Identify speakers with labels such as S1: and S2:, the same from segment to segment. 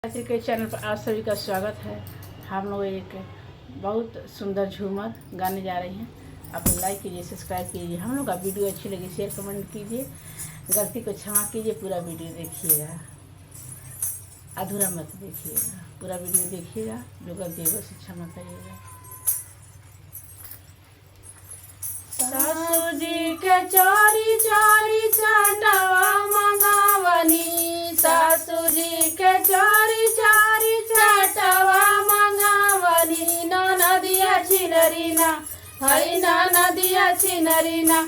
S1: गायत्री के चैनल पर आप सभी का स्वागत है। हम लोग एक बहुत सुंदर झूमर गाने जा रहे हैं। आप लाइक कीजिए, सब्सक्राइब कीजिए। हम लोग का वीडियो अच्छी लगी शेयर कमेंट कीजिए, गलती को क्षमा कीजिए। पूरा वीडियो देखिएगा, अधूरा मत देखिएगा, पूरा वीडियो देखिएगा। जो गलती है उसे क्षमा करिएगा। सासू जी के चोरी चोरी चटवा मंगावनी, सासू जी के चोरी चोरी चटवा मंगावनी। नदिया छिनरीना हई नदिया छिनरीना,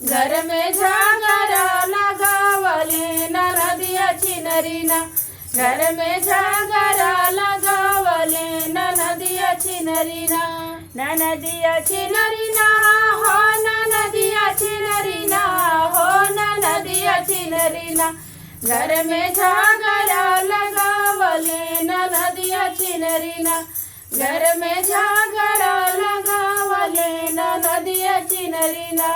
S1: घर में झगड़ा लगावले नदिया छिनरीना, घर में झगड़ा लगावले नदिया छिनरीना। नदिया छिनरीना हो नदिया छिनरीना हो नदिया छिनरीना, घर में झगड़ा लगावले नदिया छिनरीना, घर में झगड़ा लगावले नदिया छिनरीना।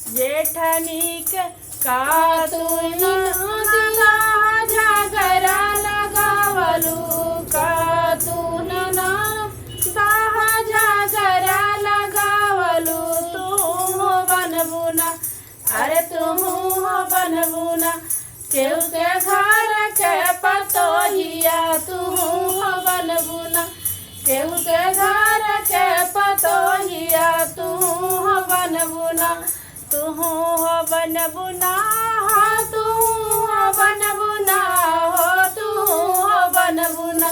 S1: जेठनी के का तू नदिया झगड़ा लगावलू, का तू झगड़ा लगावलू। तू बनबूना अरे तुम बनबूना, केहू के घर के पतोहिया। तू बनबूना केहू के घर के पतोहिया। तू बनबूना तू बनबूना तू बनबूना हो तू बनबूना,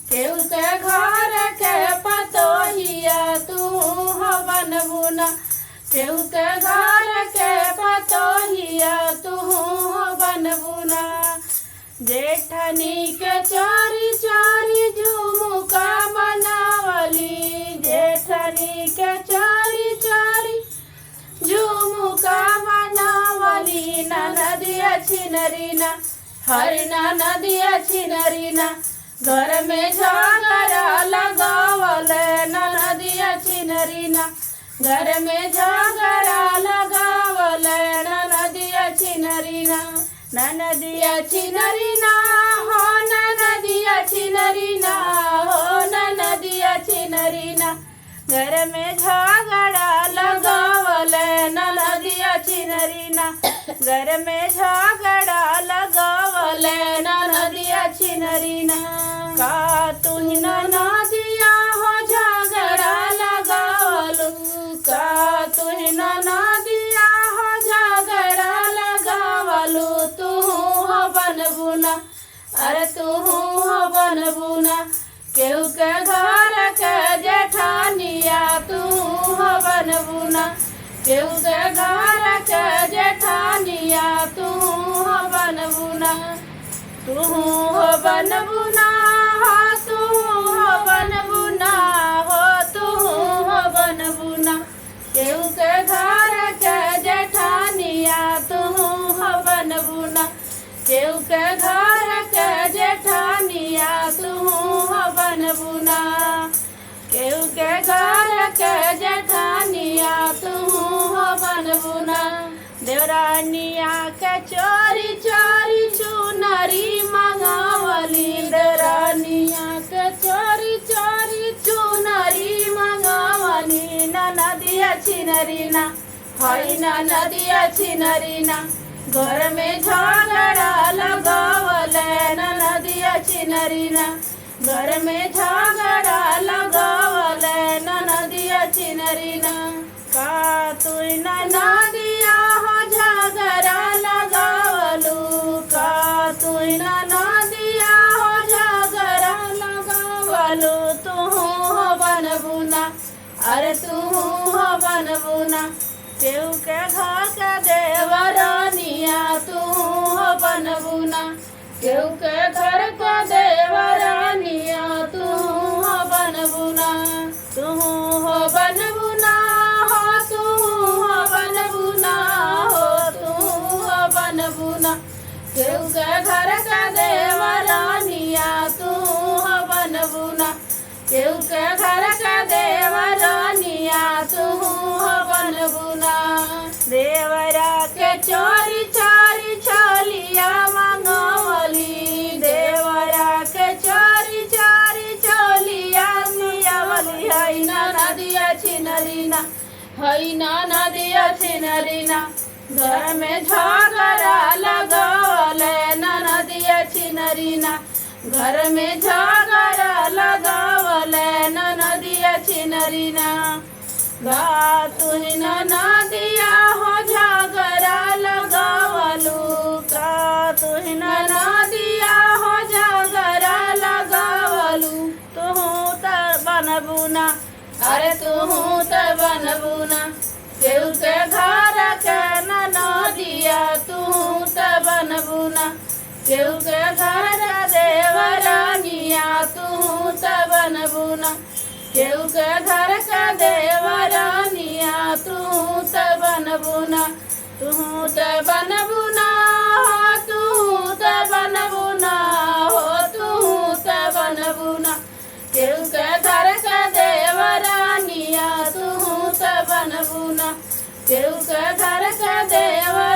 S1: केहू के घर के पतोहिया। तू बनबूना केहू के घर के पतोहिया। तू बनबूना जेठनी के चोरी चोरी झुमुका बनावली, जेठनी के चोरी चोरी झुमुका बनावली। नदिया छिनरीना हरि नदिया छिनरीना, घर में झगड़ा लगावले नदिया छिनरीना, घर में झगड़ा लगावले नदिया छिनरीना। नदिया छिनरीना हो नदिया छिनरीना हो नदिया छिनरीना, घर में झगड़ा लगावले नदिया छिनरीना, घर में झगड़ा लगावले नदिया छिनरीना। का तू ही नदिया हो झगड़ा लगावलू, का तू ही नदिया हो झगड़ा लगावलू। तू बनबूना अरे तू बनबूना, केहू के घर के जेठानिया। तू बनबूना केहू के घर के जेठानिया। तू बनबूना तू बनबूना हो तू बनबूना हो तू बनबूना, केहू के घर के जेठानिया। तू बनबूना केहू के घर के जेठानिया। तू बनबूना केहू के घर के जेठानिया। तू बनबूना देवरानिया के चोरी चोरी चुनरी मंगावली, देवरानिया के चोरी चोरी चुनरी मंगावली। नदिया छिनरीना हई नदिया छिनरीना, घर में झगड़ा लगावले नदिया छिनरीना, घर में झगड़ा लगावले नदिया छिनरीना। का तू नदिया हो झगड़ा लगावलू, का तू नदिया हो झगड़ा लगावलू। तू बनबूना अरे तू बनबूना, केहू के घर के देवरानिया। तू बनबूना केहू के घर के देवरानिया। तू बनबूना तू बनबूना हो तू बनबूना हो तू बनबूना, केहू के घर के देवरानिया। तू बनबूना केहू के घर के देवरानिया। तू बनबूना देवरा के चोरी चोरी छोलिया मंगवली, देवरा के छिनरीना हई नदिया छिनरीना घर में झगड़ा लगावले नदिया छिनरीना घर में झगड़ा लगावले नदिया छिनरीना गा तुही नदिया हो झगड़ा लगावलू का तुही नदिया हो झगड़ा लगावलू तुहू त बनबूना अरे तुहू त बनबूना केहू के घर के नदिया तुहू त बनबूना केहू के घर देवरानिया तुहू त बनबूना केहू के घर का देवरानिया तुहू त बनबूना तुहू त बनबूना हो तुहू त बनबूना हो तुहू त बनबूना केहू के घर का देवरानिया तुहू त बनबूना केहू के घर का देवरानिया